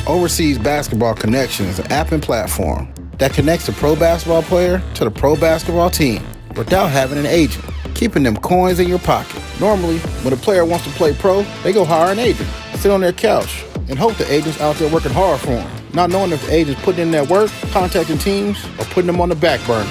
Overseas Basketball Connection is an app and platform that connects the pro basketball player to the pro basketball team without having an agent, keeping them coins in your pocket. Normally, when a player wants to play pro, they go hire an agent, sit on their couch, and hope the agent's out there working hard for them, not knowing if the agent's putting in that work, contacting teams, or putting them on the back burner.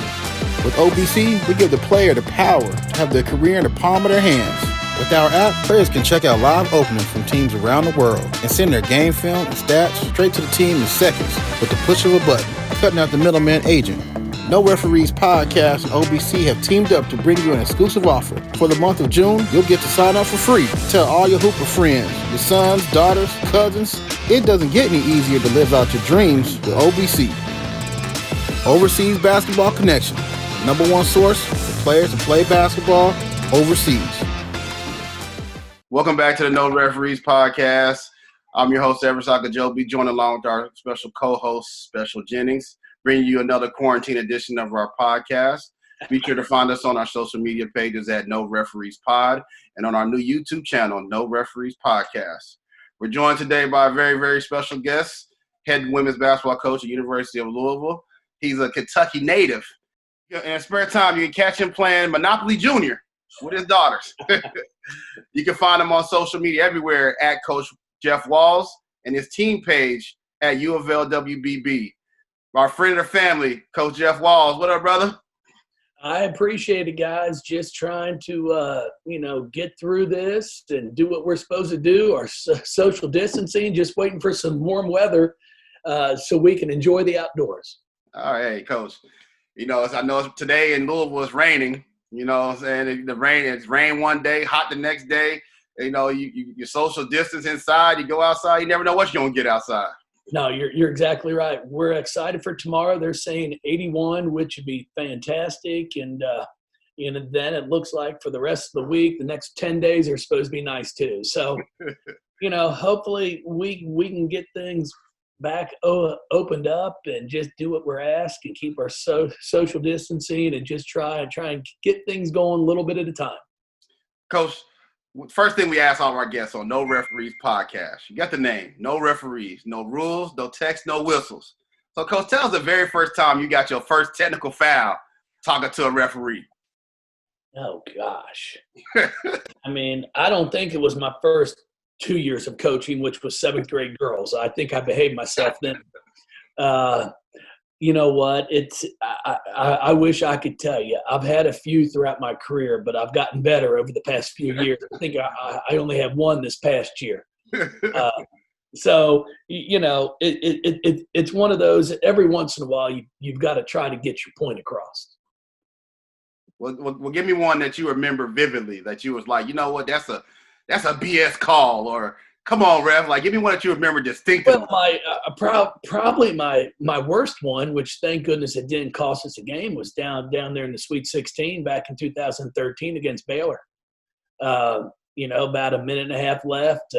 With OBC, we give the player the power to have their career in the palm of their hands. With our app, players can check out live openings from teams around the world and send their game film and stats straight to the team in seconds with the push of a button, cutting out the middleman agent. No Referees Podcast and OBC have teamed up to bring you an exclusive offer. For the month of June, you'll get to sign up for free. Tell all your Hooper friends, your sons, daughters, cousins, it doesn't get any easier to live out your dreams with OBC. Overseas Basketball Connection, the number one source for players to play basketball overseas. Welcome back to the No Referees Podcast. I'm your host, Evarist and Special, joined along with our special co-host, Special Jennings, bringing you another quarantine edition of our podcast. Be sure to find us on our social media pages at No Referees Pod and on our new YouTube channel, No Referees Podcast. We're joined today by a very, very special guest, head women's basketball coach at the University of Louisville. He's a Kentucky native. In spare time, you can catch him playing Monopoly Junior with his daughters. You can find him on social media everywhere at Coach Jeff Walz and his team page at U of L WBB. Our friend of the family, Coach Jeff Walz. What up, brother? I appreciate it, guys. Just trying to, get through this and do what we're supposed to do, our social distancing, just waiting for some warm weather so we can enjoy the outdoors. All right, Coach. I know today in Louisville it's raining. You know what I'm saying? It's rain one day, hot the next day. You social distance inside. You go outside. You never know what you're going to get outside. No, you're exactly right. We're excited for tomorrow. They're saying 81, which would be fantastic. And, then it looks like for the rest of the week, the next 10 days are supposed to be nice too. So, hopefully we can get things back opened up and just do what we're asked and keep our social distancing and just try and get things going a little bit at a time. Coach, first thing we ask all of our guests on No Referees Podcast, you got the name, no referees, no rules, no text, no whistles. So, Coach, tell us the very first time you got your first technical foul talking to a referee. Oh, gosh. I don't think it was my first 2 years of coaching, which was seventh grade girls. I think I behaved myself then. You know what? I wish I could tell you. I've had a few throughout my career, but I've gotten better over the past few years. I think I only have one this past year. So, it's one of those, every once in a while, you've got to try to get your point across. Well, give me one that you remember vividly, that you was like, you know what, that's a BS call, or come on, ref. Like, give me one that you remember distinctly. Well, probably my worst one, which thank goodness it didn't cost us a game, was down there in the Sweet 16 back in 2013 against Baylor. About a minute and a half left,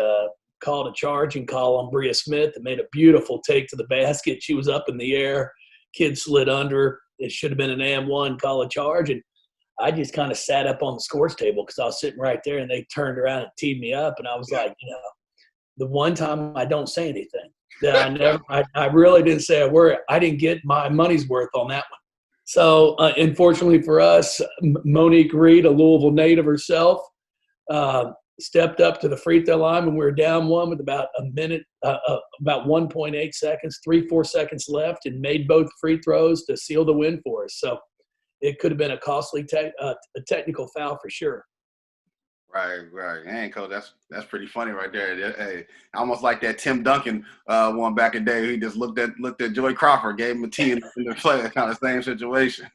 called a charge and call on Bria Smith and made a beautiful take to the basket. She was up in the air. Kid slid under. It should have been an AM1, call a charge. And I just kind of sat up on the scores table because I was sitting right there, and they turned around and teed me up. And I was like, the one time I don't say anything. That I really didn't say a word. I didn't get my money's worth on that one. So, unfortunately for us, Monique Reed, a Louisville native herself, stepped up to the free throw line when we were down one with about a minute, about 1.8 seconds, 3-4 seconds left, and made both free throws to seal the win for us. So, it could have been a costly a technical foul for sure. Right. Man, Coach, that's pretty funny right there. Hey, almost like that Tim Duncan one back in the day. He just looked at Joey Crawford, gave him a tee in the play, kind of same situation.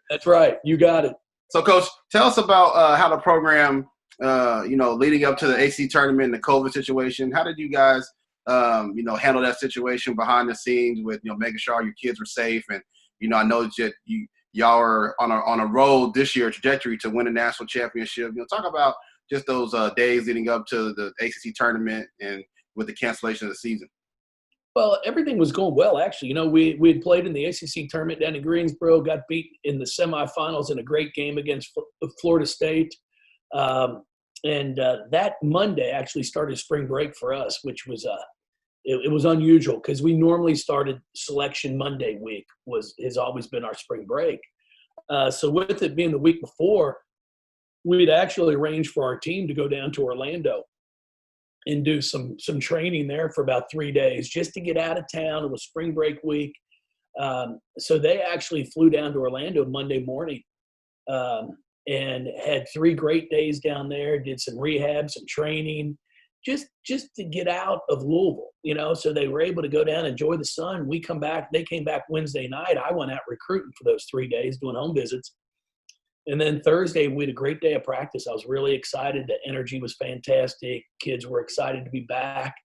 That's right. You got it. So, Coach, tell us about how the program, leading up to the AC tournament and the COVID situation. How did you guys, handle that situation behind the scenes with, making sure all your kids were safe? And, I know that y'all are on a road this year, trajectory to win a national championship. Talk about just those days leading up to the ACC tournament and with the cancellation of the season. Well, everything was going well, actually. We had played in the ACC tournament down in Greensboro, got beat in the semifinals in a great game against Florida State. And that Monday actually started spring break for us, which was it was unusual because we normally started selection Monday week has always been our spring break. So with it being the week before, we'd actually arranged for our team to go down to Orlando and do some training there for about 3 days just to get out of town. It was spring break week. So they actually flew down to Orlando Monday morning and had 3 great days down there, did some rehab, some training, just to get out of Louisville, so they were able to go down, enjoy the sun. We come back, they came back Wednesday night. I went out recruiting for those 3 days, doing home visits. And then Thursday, we had a great day of practice. I was really excited. The energy was fantastic. Kids were excited to be back.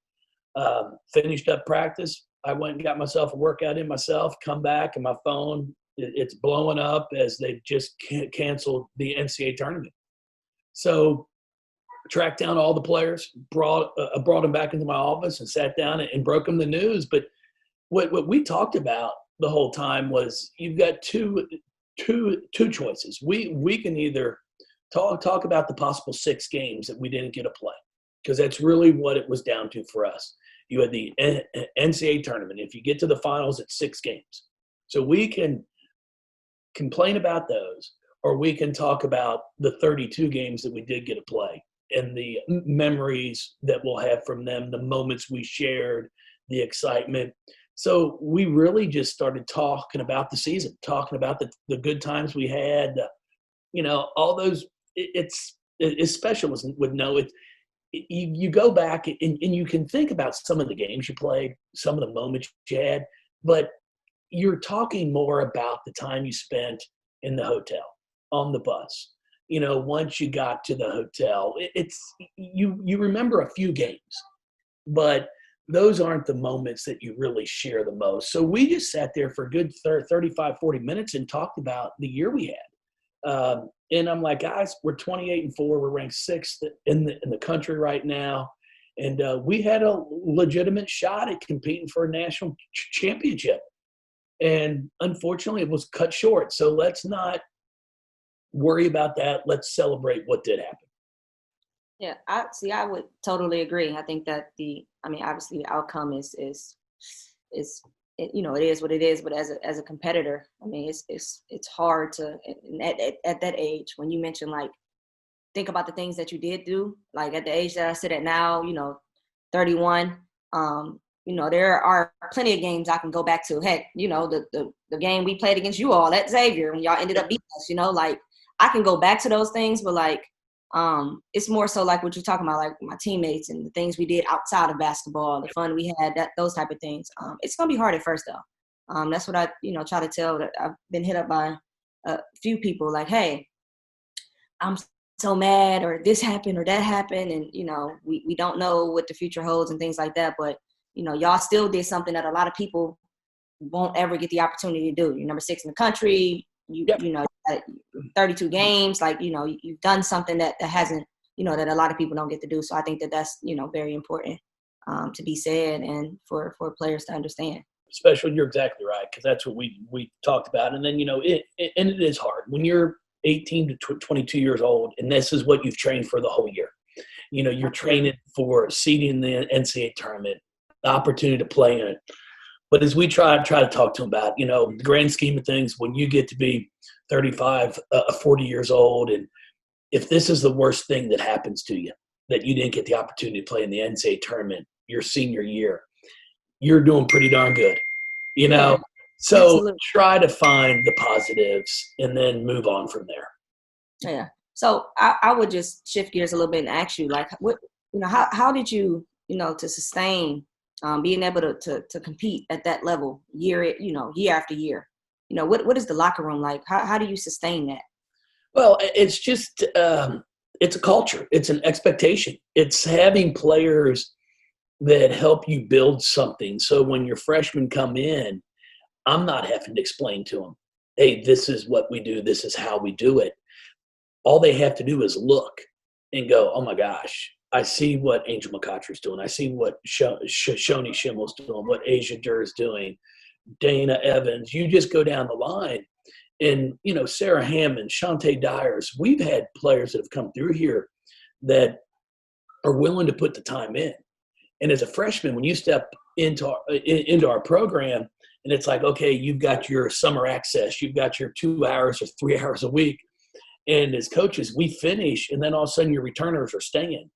Finished up practice. I went and got myself a workout in myself, come back, and my phone, it's blowing up as they've just canceled the NCAA tournament. So tracked down all the players, brought them back into my office and sat down and broke them the news. But what we talked about the whole time was you've got two choices. We can either talk about the possible 6 games that we didn't get to play, because that's really what it was down to for us. You had the NCAA tournament. If you get to the finals, it's 6 games. So we can complain about those, or we can talk about the 32 games that we did get to play and the memories that we'll have from them, the moments we shared, the excitement. So we really just started talking about the season, talking about the good times we had, all those. It's Special would know it. You go back and you can think about some of the games you played, some of the moments you had, but you're talking more about the time you spent in the hotel, on the bus. Once you got to the hotel, you remember a few games, but those aren't the moments that you really share the most. So we just sat there for a good 35, 40 minutes and talked about the year we had. And I'm like, guys, we're 28-4. We're ranked 6th in the country right now. And we had a legitimate shot at competing for a national championship. And unfortunately, it was cut short. So let's not worry about that. Let's celebrate what did happen. Yeah, I would totally agree. I think that obviously the outcome is it is what it is. But as a competitor, it's hard to at that age, when you mention, like, think about the things that you did do, like at the age that I sit at now, 31. There are plenty of games I can go back to. Heck, the game we played against you all at Xavier when y'all ended up beating us. Like, I can go back to those things, but like. It's more so like what you're talking about, like my teammates and the things we did outside of basketball, the fun we had, those type of things. It's going to be hard at first, though. That's what I, try to tell. That I've been hit up by a few people like, hey, I'm so mad, or this happened or that happened. And, we don't know what the future holds and things like that. But, y'all still did something that a lot of people won't ever get the opportunity to do. You're number 6 in the country. Yep. 32 games, like, you've done something that hasn't, that a lot of people don't get to do. So I think that's, very important to be said and for players to understand. Special, you're exactly right, because that's what we talked about. And then, it is hard when you're 18 to 22 years old, and this is what you've trained for the whole year. You're training for seeding the NCAA tournament, the opportunity to play in it. But as we try to talk to them about, the grand scheme of things, when you get to be 35, 40 years old, and if this is the worst thing that happens to you, that you didn't get the opportunity to play in the NCAA tournament your senior year, you're doing pretty darn good, Yeah, So absolutely. Try to find the positives and then move on from there. Yeah. So I would just shift gears a little bit and ask you, like, what, how did you, to sustain being able to compete at that level year after year? What is the locker room like? How do you sustain that? Well, it's just it's a culture. It's an expectation. It's having players that help you build something. So when your freshmen come in, I'm not having to explain to them, hey, this is what we do. This is how we do it. All they have to do is look and go, oh, my gosh, I see what Angel McCotcher's doing. I see what Shoni Schimmel's doing, what Asia Durr's doing, Dana Evans. You just go down the line. And, Sarah Hammond, Shantae Dyers, we've had players that have come through here that are willing to put the time in. And as a freshman, when you step into our program, and it's like, okay, you've got your summer access, you've got your 2 hours or 3 hours a week, and as coaches, we finish, and then all of a sudden your returners are staying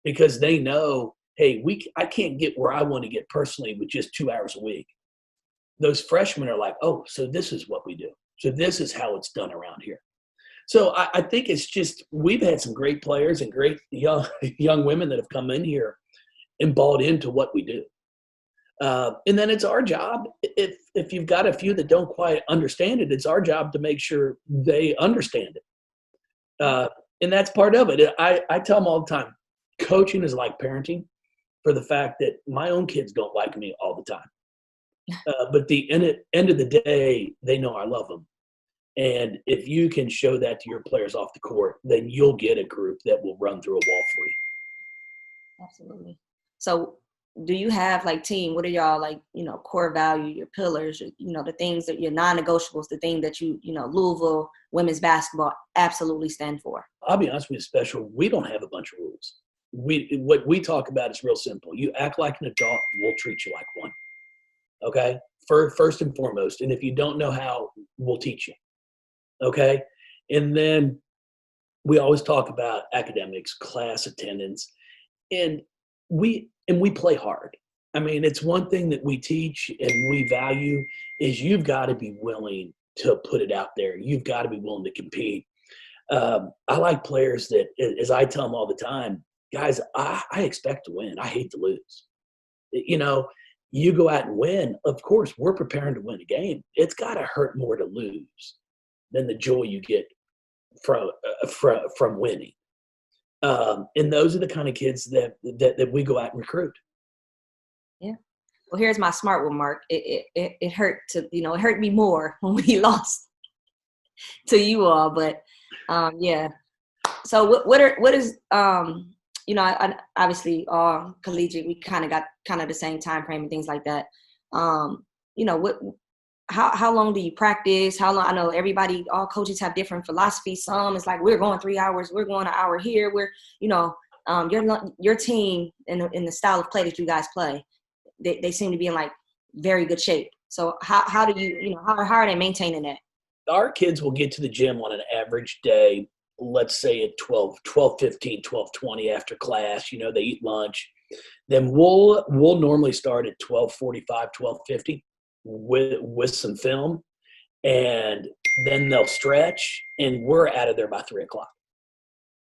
because they know, hey, I can't get where I want to get personally with just 2 hours a week. Those freshmen are like, oh, so this is what we do. So this is how it's done around here. So I think it's just, we've had some great players and great young women that have come in here and bought into what we do. And then it's our job, if you've got a few that don't quite understand it, it's our job to make sure they understand it. And that's part of it. I tell them all the time, coaching is like parenting, for the fact that my own kids don't like me all the time. But the end of the day, they know I love them. And if you can show that to your players off the court, then you'll get a group that will run through a wall for you. Absolutely. So do you have, like, team, what are y'all, like, core value, your pillars, the things that your non-negotiables, the thing that Louisville women's basketball absolutely stand for? I'll be honest with you, Special, we don't have a bunch of rules. What we talk about is real simple. You act like an adult, we'll treat you like one. Okay? First and foremost. And if you don't know how, we'll teach you. Okay? And then we always talk about academics, class attendance, and we play hard. I mean, it's one thing that we teach and we value is you've got to be willing to put it out there. You've got to be willing to compete. I like players that, as I tell them all the time, guys, I expect to win. I hate to lose. You go out and win. Of course, we're preparing to win a game. It's got to hurt more to lose than the joy you get from winning. And those are the kind of kids that we go out and recruit. Yeah. Well, here's my smart one, Mark. It hurt it hurt me more when we lost to you all, but yeah. So what is I obviously all collegiate, we kind of got the same time frame and things like that. How long do you practice? How long? I know all coaches have different philosophies. Some it's like, we're going 3 hours, we're going an hour here. We're, your team in the style of play that you guys play, they seem to be in like very good shape. So how do you, how are they maintaining that? Our kids will get to the gym on an average day, let's say at 12:15, 12:20 after class. They eat lunch. Then we'll normally start at 12:45, 12:50 with some film, and then they'll stretch, and we're out of there by 3:00.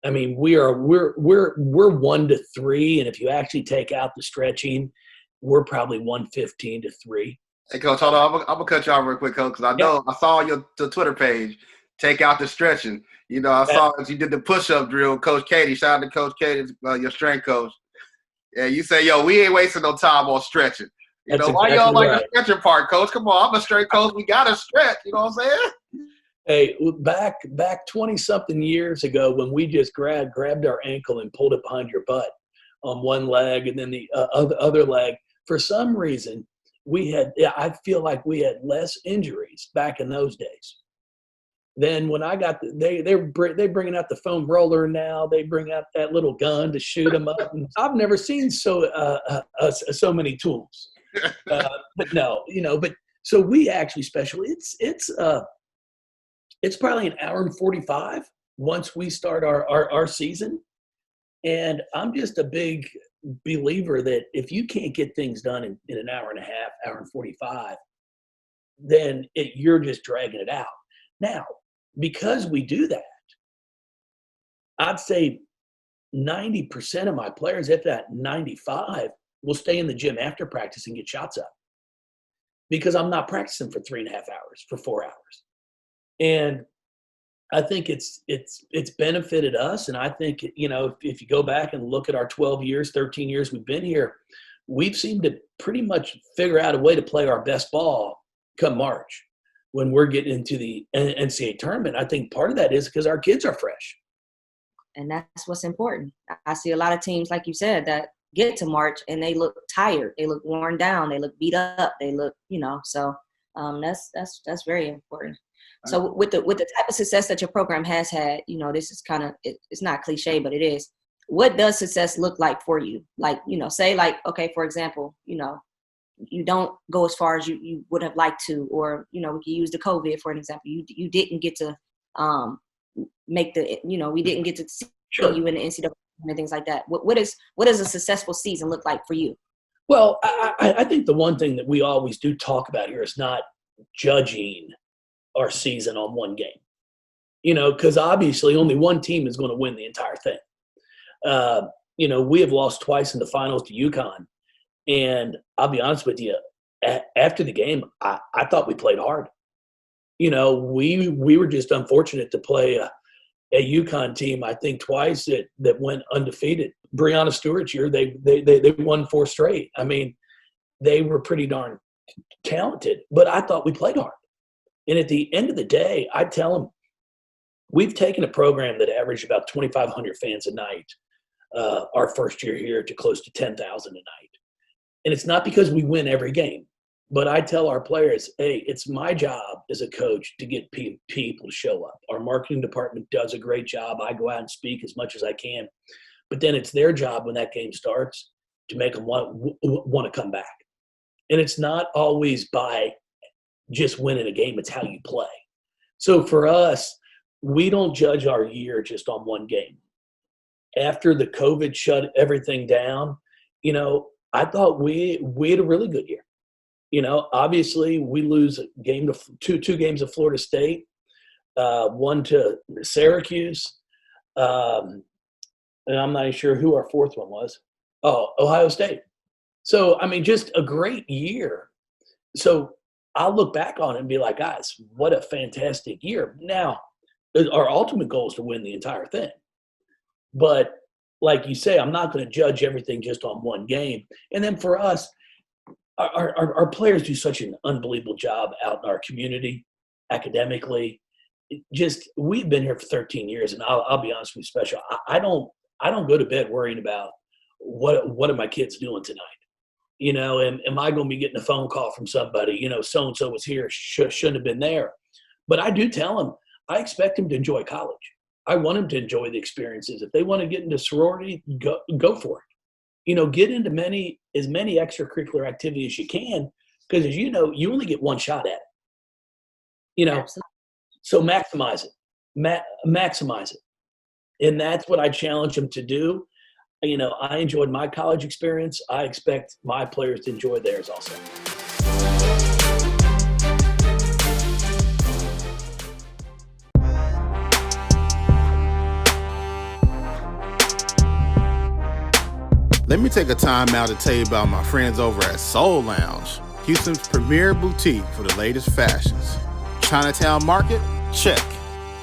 I mean, we're 1 to 3, and if you actually take out the stretching, we're probably 1:15 to 3. Hey, Coach, hold on. I'm gonna cut you off real quick, Coach, because I know I saw the Twitter page. Take out the stretching. I saw that you did the push-up drill, Coach Katie. Shout out to Coach Katie, your strength coach. Yeah, you say, we ain't wasting no time on stretching. Why y'all like the stretching part, Coach? Come on, I'm a strength coach. We got to stretch. You know what I'm saying? Hey, back 20-something years ago when we just grabbed our ankle and pulled it behind your butt on one leg and then the other leg, for some reason, I feel like we had less injuries back in those days. Then when I got they're bringing out the foam roller now. They bring out that little gun to shoot them up. And I've never seen so many tools. But no, but so we actually Special. It's probably an hour and 45 once we start our season. And I'm just a big believer that if you can't get things done in an hour and a half, hour and 45, then you're just dragging it out. Now, because we do that, I'd say 90% of my players, if not 95, will stay in the gym after practice and get shots up because I'm not practicing for 3.5 hours, for 4 hours. And I think it's benefited us. And I think, if you go back and look at our 12 years, 13 years we've been here, we've seemed to pretty much figure out a way to play our best ball come March. When we're getting into the NCAA tournament, I think part of that is because our kids are fresh. And that's what's important. I see a lot of teams, like you said, that get to March and they look tired. They look worn down. They look beat up. They look, so that's very important. So with the type of success that your program has had, this is kind of, it's not cliche, but it is. What does success look like for you? Like, say like, okay, for example, you don't go as far as you would have liked to, or, we can use the COVID for an example. You didn't get to make the, we didn't get to see you in the NCAA and things like that. What does a successful season look like for you? Well, I think the one thing that we always do talk about here is not judging our season on one game, because obviously only one team is going to win the entire thing. We have lost twice in the finals to UConn. And I'll be honest with you, after the game, I thought we played hard. We were just unfortunate to play a UConn team, I think twice, that went undefeated. Breanna Stewart's year, they won 4 straight. I mean, they were pretty darn talented, but I thought we played hard. And at the end of the day, I tell them, we've taken a program that averaged about 2,500 fans a night our first year here to close to 10,000 a night. And it's not because we win every game, but I tell our players, hey, it's my job as a coach to get people to show up. Our marketing department does a great job. I go out and speak as much as I can. But then it's their job when that game starts to make them want to come back. And it's not always by just winning a game. It's how you play. So for us, we don't judge our year just on one game. After the COVID shut everything down, I thought we had a really good year. Obviously we lose a game to two games of Florida State, one to Syracuse, and I'm not even sure who our fourth one was. Oh, Ohio State. So, I mean, just a great year. So I'll look back on it and be like, guys, what a fantastic year. Now, our ultimate goal is to win the entire thing. But like you say, I'm not going to judge everything just on one game. And then for us, our players do such an unbelievable job out in our community, academically. We've been here for 13 years, and I'll be honest with you, Special. I don't go to bed worrying about what are my kids doing tonight. Am I going to be getting a phone call from somebody? So-and-so was here, shouldn't have been there. But I do tell them, I expect them to enjoy college. I want them to enjoy the experiences. If they want to get into sorority, go for it. Get into as many extracurricular activities as you can, because as you know, you only get one shot at it. Absolutely. So maximize it. Maximize it. And that's what I challenge them to do. I enjoyed my college experience. I expect my players to enjoy theirs also. Let me take a time out to tell you about my friends over at Soul Lounge, Houston's premier boutique for the latest fashions. Chinatown Market? Check.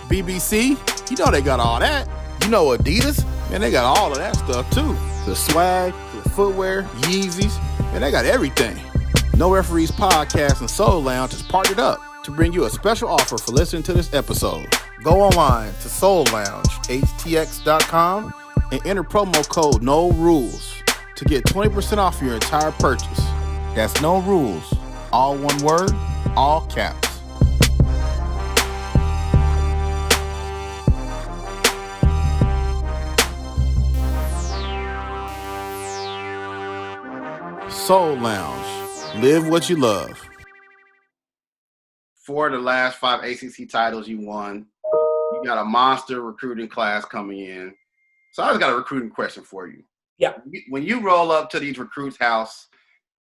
BBC? They got all that. Adidas? Man, they got all of that stuff too. The swag, the footwear, Yeezys, man, they got everything. No Referees Podcast and Soul Lounge has partnered up to bring you a special offer for listening to this episode. Go online to soulloungehtx.com and enter promo code No Rules to get 20% off your entire purchase. That's No Rules, all one word, all caps. Soul Lounge, live what you love. 4 of the last 5 ACC titles you won. You got a monster recruiting class coming in. So I just got a recruiting question for you. Yeah. When you roll up to these recruits' house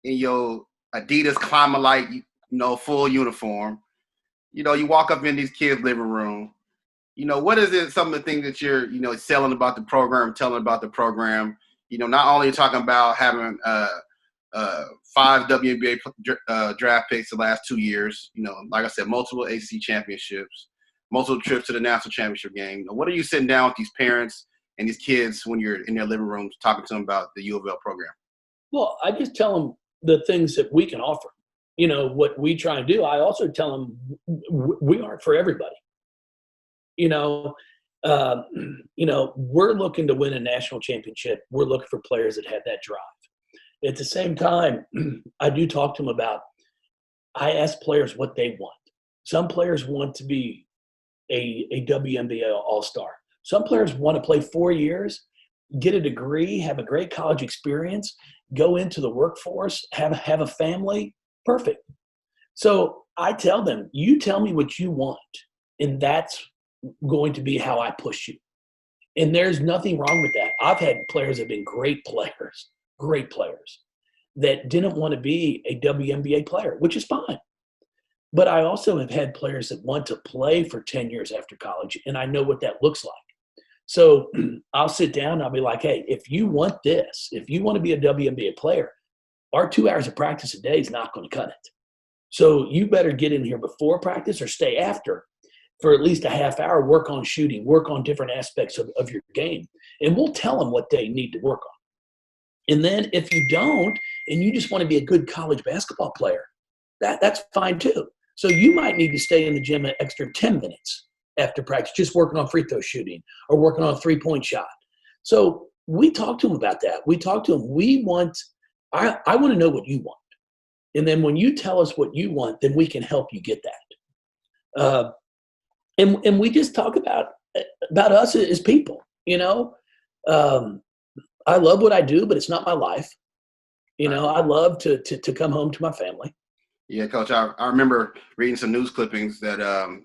in your Adidas Climalite, full uniform, you walk up in these kids' living room. What is it? Some of the things that you're, selling about the program, telling about the program. Not only talking about having 5 WNBA draft picks the last 2 years. Like I said, multiple ACC championships, multiple trips to the national championship game. What are you sitting down with these parents and these kids when you're in their living rooms talking to them about the U of L program? Well, I just tell them the things that we can offer. What we try and do. I also tell them we aren't for everybody. We're looking to win a national championship. We're looking for players that have that drive. At the same time, I do talk to them about, I ask players what they want. Some players want to be a WNBA all-star. Some players want to play 4 years, get a degree, have a great college experience, go into the workforce, have a family, perfect. So I tell them, you tell me what you want, and that's going to be how I push you. And there's nothing wrong with that. I've had players that have been great players that didn't want to be a WNBA player, which is fine. But I also have had players that want to play for 10 years after college, and I know what that looks like. So I'll sit down and I'll be like, hey, if you want this, if you want to be a WNBA player, our 2 hours of practice a day is not going to cut it. So you better get in here before practice or stay after for at least a half hour, work on shooting, work on different aspects of your game. And we'll tell them what they need to work on. And then if you don't, and you just want to be a good college basketball player, that's fine too. So you might need to stay in the gym an extra 10 minutes after practice, just working on free throw shooting or working on a 3-point shot. So we talk to them about that. We talk to them. I want to know what you want. And then when you tell us what you want, then we can help you get that. And we just talk about us as people, you know. I love what I do, but it's not my life. You know, I love to come home to my family. Yeah, Coach, I remember reading some news clippings that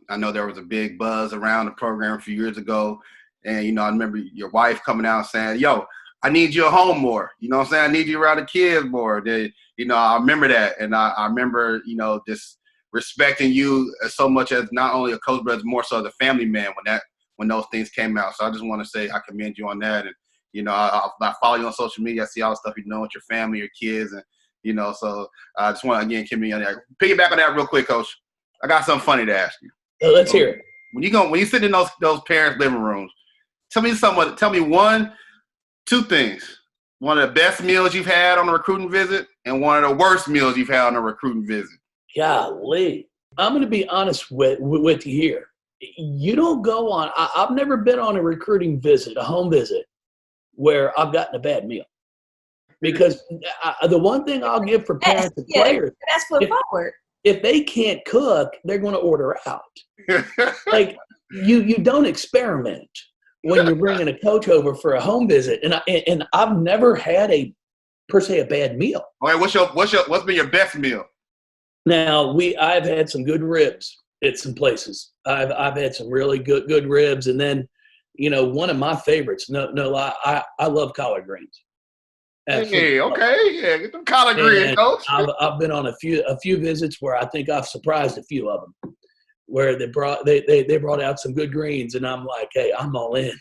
I know there was a big buzz around the program a few years ago. And, you know, I remember your wife coming out saying, yo, I need you at home more. You know what I'm saying? I need you around the kids more. You know, I remember that. And I remember, you know, just respecting you so much as not only a coach, but as more so as a family man when those things came out. So I just want to say I commend you on that. And, you know, I follow you on social media. I see all the stuff you know with your family, your kids, and, you know, so I just want to, again, commend you on that. Piggyback on that real quick, Coach. I got something funny to ask you. Let's hear it. When you sit in those parents' living rooms, tell me 2 things. One of the best meals you've had on a recruiting visit and one of the worst meals you've had on a recruiting visit. Golly. I'm going to be honest with you here. You don't go on – I've never been on a recruiting visit, a home visit, where I've gotten a bad meal. Because the one thing I'll give for parents and players – that's foot forward. If they can't cook, they're going to order out. Like, you don't experiment when you're bringing a coach over for a home visit. And I've never had a bad meal. All right, what's been your best meal? Now I've had some good ribs at some places. I've had some really good ribs, and then, you know, one of my favorites. No lie, I love collard greens. Absolutely. Hey, okay, yeah, get them collard greens, Coach. I've been on a few visits where I think I've surprised a few of them, where they brought out some good greens, and I'm like, hey, I'm all in.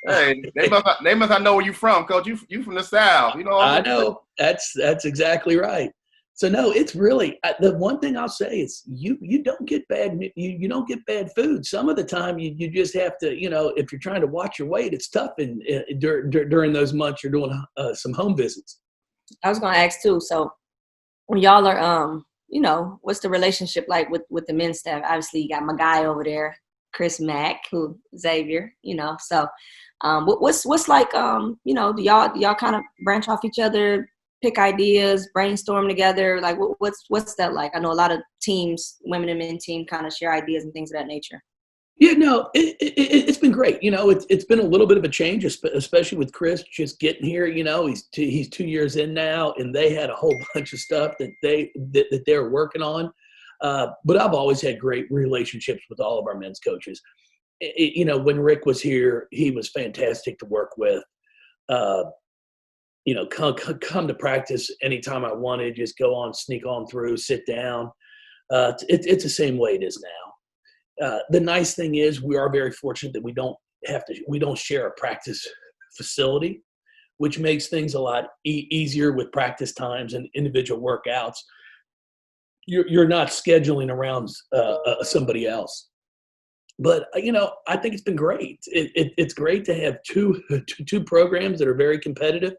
Hey, they must know where you from, Coach. You from the South, you know. I know that's exactly right. So no, it's really the one thing I'll say is you don't get bad you don't get bad food. Some of the time you just have to, you know, if you're trying to watch your weight, it's tough during those months you're doing some home visits. I was going to ask too. So when y'all are you know, what's the relationship like with the men's staff? Obviously, you got my guy over there, Chris Mack, who Xavier, you know. So what's like you know, do y'all kind of branch off each other? Pick ideas, brainstorm together. Like, what's that like? I know a lot of teams, women and men team, kind of share ideas and things of that nature. Yeah, no, it's been great. You know, it's been a little bit of a change, especially with Chris just getting here. You know, he's 2 years in now, and they had a whole bunch of stuff that they're working on. But I've always had great relationships with all of our men's coaches. You know, when Rick was here, he was fantastic to work with. You know, come to practice anytime I wanted, just go on, sneak on through, sit down. It's the same way it is now. The nice thing is we are very fortunate that we don't share a practice facility, which makes things a lot easier with practice times and individual workouts. You're not scheduling around somebody else. But, you know, I think it's been great. It's great to have two programs that are very competitive.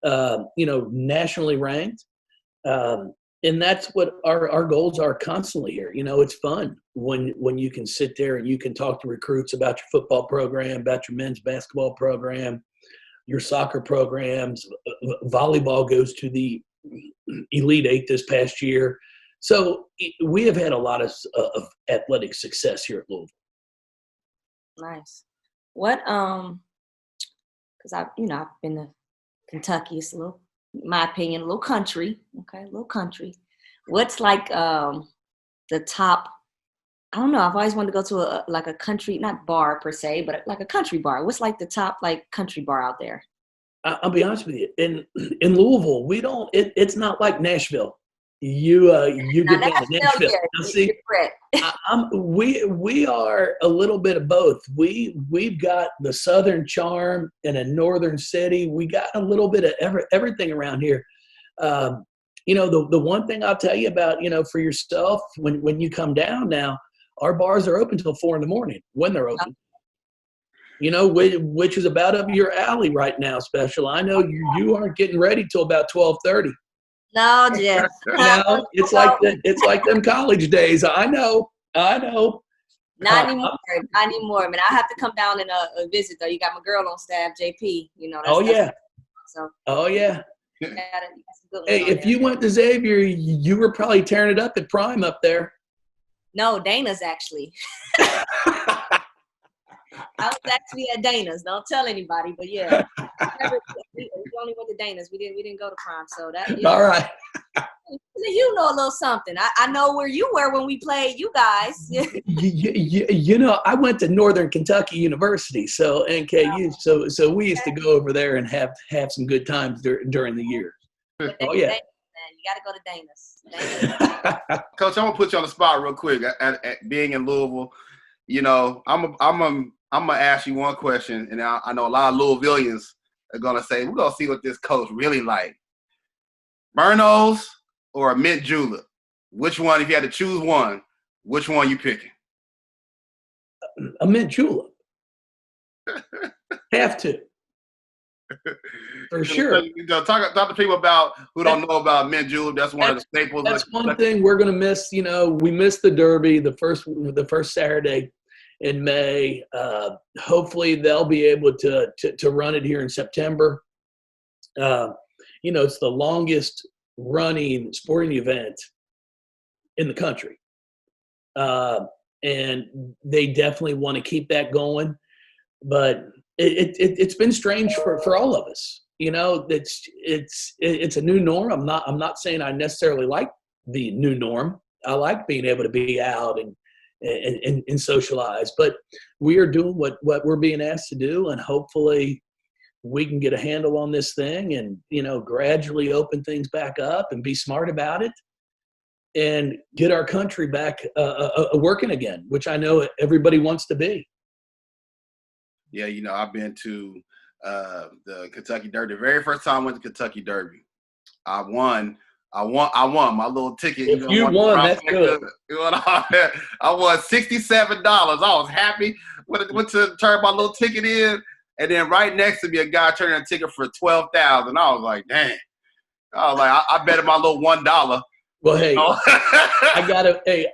You know, nationally ranked. And that's what our goals are constantly here. You know, it's fun when you can sit there and you can talk to recruits about your football program, about your men's basketball program, your soccer programs. Volleyball goes to the Elite Eight this past year. So we have had a lot of athletic success here at Louisville. Nice. What, because I've been to Kentucky. It's a little in my opinion, a little country. Okay, a little country. What's like the top? I don't know. I've always wanted to go to a country, not bar per se, but like a country bar. What's like the top like country bar out there? I'll be honest with you. In Louisville, we don't. It's not like Nashville. You get down to Nashville. Now, see, we are a little bit of both. We've got the southern charm in a northern city. We got a little bit of everything around here. The one thing I'll tell you about, for yourself, when you come down now, our bars are open till 4 a.m. when they're open. Which is about up your alley right now, Special. I know you aren't getting ready till about 12:30. No, Jeff. No, it's like them college days. I know. Not anymore. Not anymore. I mean, I have to come down and visit though. You got my girl on staff, JP. Oh yeah. Hey, if you went to Xavier, you were probably tearing it up at Prime up there. No, Dana's actually. I was actually at Dana's. Don't tell anybody, but yeah, we only went to Dana's. We didn't go to Prime, so that. Yeah. All right. You know a little something. I know where you were when we played you guys. I went to Northern Kentucky University, so NKU. So we used to go over there and have some good times during the year. Oh yeah. You got to go to Dana's. Coach, I'm gonna put you on the spot real quick. At being in Louisville, I'm gonna ask you one question, and I know a lot of Louisvillians are gonna say, we're gonna see what this coach really like. Burnos or a mint julep? Which one, if you had to choose one, which one you picking? A mint julep. Have to. For sure. Talk to people about who don't know about mint julep. That's one of the staples. That's one thing we're gonna miss. We missed the Derby, the first Saturday in May. Hopefully they'll be able to run it here in September. It's the longest running sporting event in the country. And they definitely want to keep that going, but it's been strange for all of us. It's a new norm. I'm not saying I necessarily like the new norm. I like being able to be out and socialize, but we are doing what we're being asked to do, and hopefully we can get a handle on this thing and gradually open things back up and be smart about it and get our country back working again, which I know everybody wants to be. Yeah, I've been to the Kentucky Derby. The very first time I went to Kentucky Derby, I won my little ticket. If you won, that's good. I won $67. I was happy. Went to turn my little ticket in, and then right next to me, a guy turned in a ticket for $12,000. I was like, dang. I was like, I bet him my little $1. Well, hey,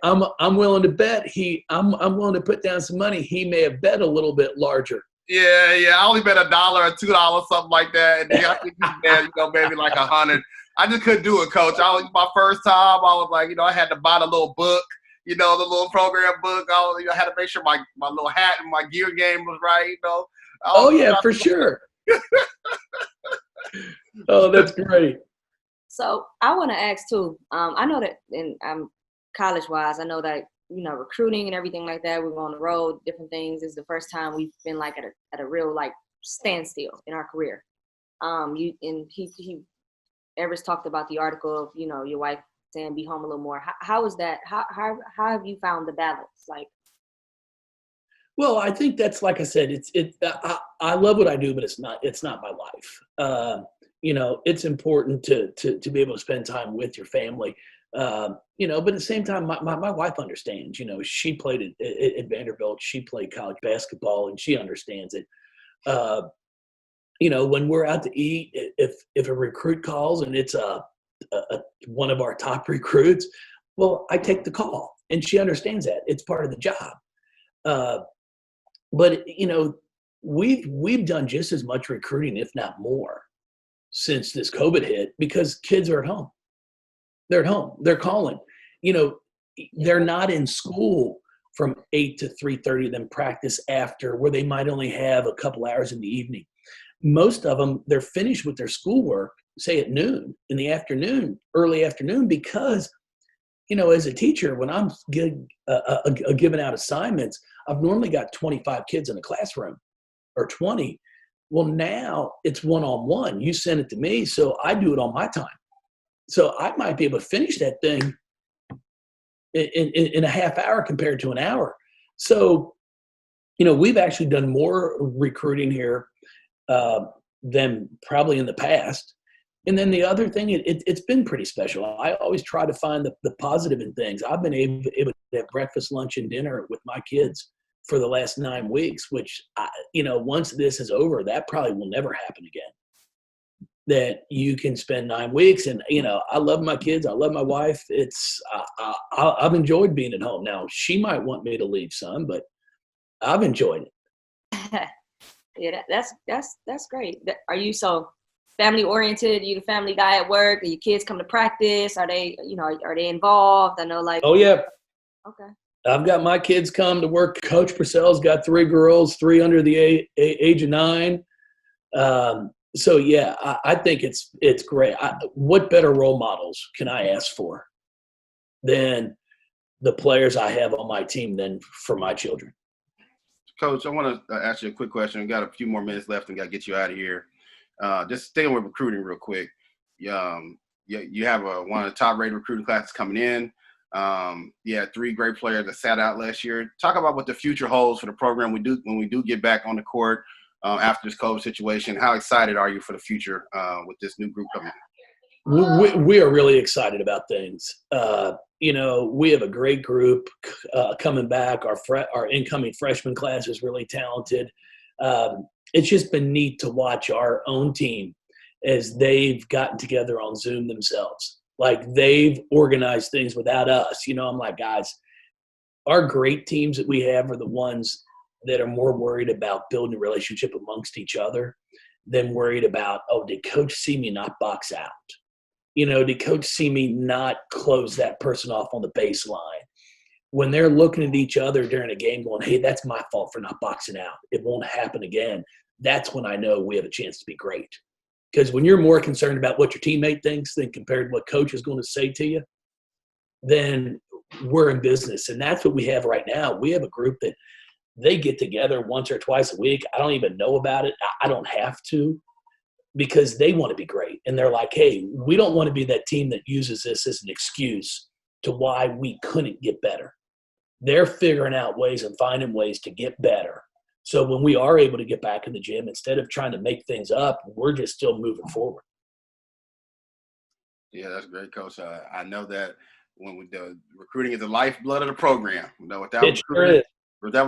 I'm willing to bet I'm willing to put down some money. He may have bet a little bit larger. Yeah. I only bet $1 or $2, something like that. And I think he bet, maybe like 100. I just couldn't do it, Coach. My first time, I was like, I had to buy the little book, the little program book. I had to make sure my little hat and my gear game was right, Oh, yeah, for sure. Oh, that's great. So I want to ask, too. I know that college-wise, I know that, recruiting and everything like that, we're on the road, different things. This is the first time we've been, like, at a real, like, standstill in our career. Evarist talked about the article of, your wife saying be home a little more. How is that? How have you found the balance? Like, well, I think that's, like I said, I love what I do, but it's not my life. It's important to be able to spend time with your family. But at the same time, my wife understands. She played at Vanderbilt. She played college basketball, and she understands it. When we're out to eat, if a recruit calls and it's one of our top recruits, well, I take the call, and she understands that it's part of the job. But we've done just as much recruiting, if not more, since this COVID hit, because kids are at home. They're at home. They're calling. They're not in school from 8 to 3:30, then practice after, where they might only have a couple hours in the evening. Most of them, they're finished with their schoolwork say at noon, in the afternoon, early afternoon, because, as a teacher, when I'm giving out assignments, I've normally got 25 kids in the classroom or 20. Well, now it's one-on-one. You send it to me, so I do it on my time. So I might be able to finish that thing in a half hour compared to an hour. So, we've actually done more recruiting here than probably in the past. And then the other thing, it's been pretty special. I always try to find the positive in things. I've been able to have breakfast, lunch, and dinner with my kids for the last 9 weeks, which, once this is over, that probably will never happen again. That you can spend 9 weeks, and I love my kids, I love my wife. I've enjoyed being at home. Now she might want me to leave some, but I've enjoyed it. Yeah, that's great. Are you so family oriented? You the family guy at work? Do your kids come to practice? Are they are they involved? I know, like. Oh yeah. Okay. I've got my kids come to work. Coach Purcell's got 3 girls, 3 under the age of 9. So yeah, I think it's great. What better role models can I ask for than the players I have on my team than for my children? Coach, I want to ask you a quick question. We've got a few more minutes left and got to get you out of here. Just staying with recruiting real quick. You have one of the top-rated recruiting classes coming in. You had 3 great players that sat out last year. Talk about what the future holds for the program when we do get back on the court after this COVID situation. How excited are you for the future with this new group coming in? We are really excited about things. We have a great group coming back. Our incoming freshman class is really talented. It's just been neat to watch our own team as they've gotten together on Zoom themselves. Like, they've organized things without us. I'm like, guys, our great teams that we have are the ones that are more worried about building a relationship amongst each other than worried about, did coach see me not box out? Did coach see me not close that person off on the baseline? When they're looking at each other during a game going, hey, that's my fault for not boxing out, it won't happen again. That's when I know we have a chance to be great. Because when you're more concerned about what your teammate thinks than compared to what coach is going to say to you, then we're in business. And that's what we have right now. We have a group that they get together once or twice a week. I don't even know about it. I don't have to, because they want to be great. And they're like, hey, we don't want to be that team that uses this as an excuse to why we couldn't get better. They're figuring out ways and finding ways to get better. So when we are able to get back in the gym, instead of trying to make things up, we're just still moving forward. Yeah, that's great, Coach. I know that when the recruiting is the lifeblood of the program. Without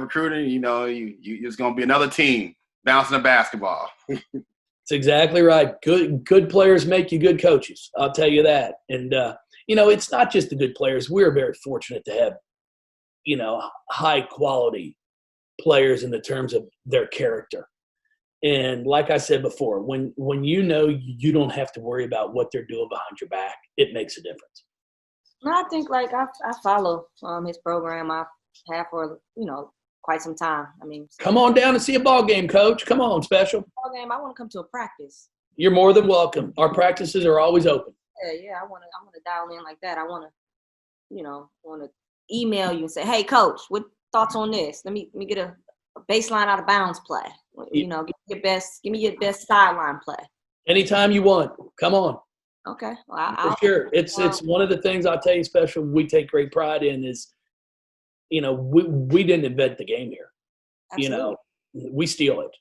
recruiting, it's going to be another team bouncing the basketball. That's exactly right. Good players make you good coaches. I'll tell you that. And, it's not just the good players. We're very fortunate to have, high quality players in the terms of their character. And like I said before, when you don't have to worry about what they're doing behind your back, it makes a difference. I think I follow his program. I have for quite some time. I mean, come on down and see a ball game, Coach. Come on, Special. Ball game. I want to come to a practice. You're more than welcome. Our practices are always open. Yeah. I want to dial in like that. I want to email you and say, hey, Coach, what thoughts on this? Let me get a baseline out of bounds play. Give me your best sideline play. Anytime you want. Come on. Okay. Well, for sure. It's one of the things I'll tell you, Special, we take great pride in is, we didn't invent the game here. Absolutely. We steal it.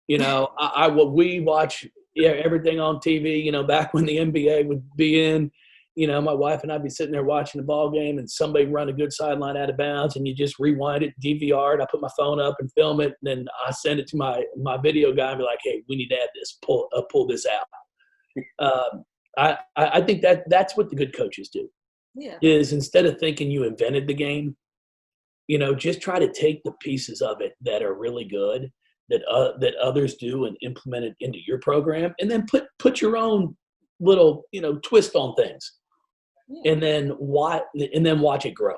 We watch everything on TV, back when the NBA would be in, my wife and I'd be sitting there watching the ball game and somebody run a good sideline out of bounds and you just rewind it, DVR it. I put my phone up and film it. And then I send it to my video guy and be like, hey, we need to add this, pull this out. I think that's what the good coaches do. Yeah. Is instead of thinking you invented the game, just try to take the pieces of it that are really good that others do and implement it into your program, and then put your own little twist on things, and then watch it grow.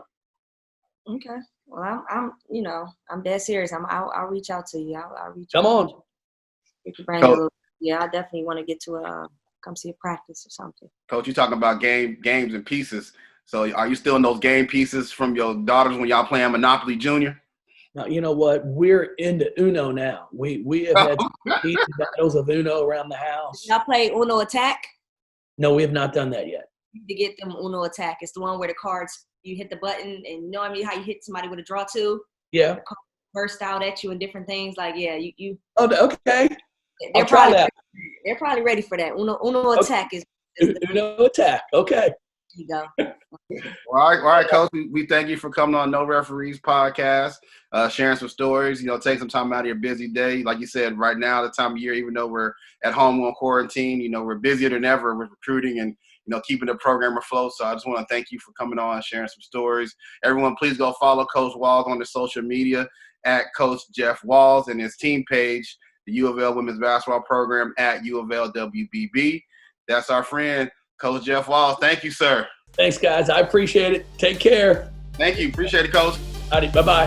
Okay. Well, I'm dead serious. I'll reach out to you. I'll reach. Come on. I definitely want to get to a come see a practice or something. Coach, you talking about games and pieces. So are you still in those game pieces from your daughters when y'all playing Monopoly Junior? Now, you know what? We're into Uno now. We have had some battles of Uno around the house. Y'all play Uno Attack? No, we have not done that yet. To get them Uno Attack. It's the one where the cards, you hit the button and you know what I mean, how you hit somebody with a draw two? Yeah. The cards burst out at you and different things. Like, yeah, you Oh, okay. They're I'll try probably that. They're probably ready for that. Uno Attack is Uno Attack. Okay. you go. All right, Coach. We thank you for coming on No Referees Podcast, sharing some stories. Take some time out of your busy day. Like you said, right now, the time of year, even though we're at home on quarantine, we're busier than ever with recruiting and keeping the program afloat. So I just want to thank you for coming on and sharing some stories. Everyone, please go follow Coach Walz on the social media at Coach Jeff Walz and his team page, the U of L Women's Basketball Program at U of L WBB. That's our friend, Coach Jeff Walz. Thank you, sir. Thanks, guys. I appreciate it. Take care. Thank you. Appreciate it, Coach. Howdy. Bye-bye.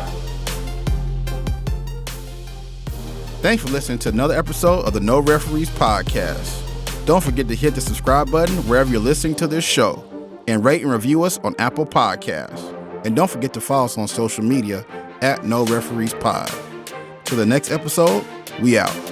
Thanks for listening to another episode of the No Referees Podcast. Don't forget to hit the subscribe button wherever you're listening to this show and rate and review us on Apple Podcasts. And don't forget to follow us on social media at No Referees Pod. Till the next episode, we out.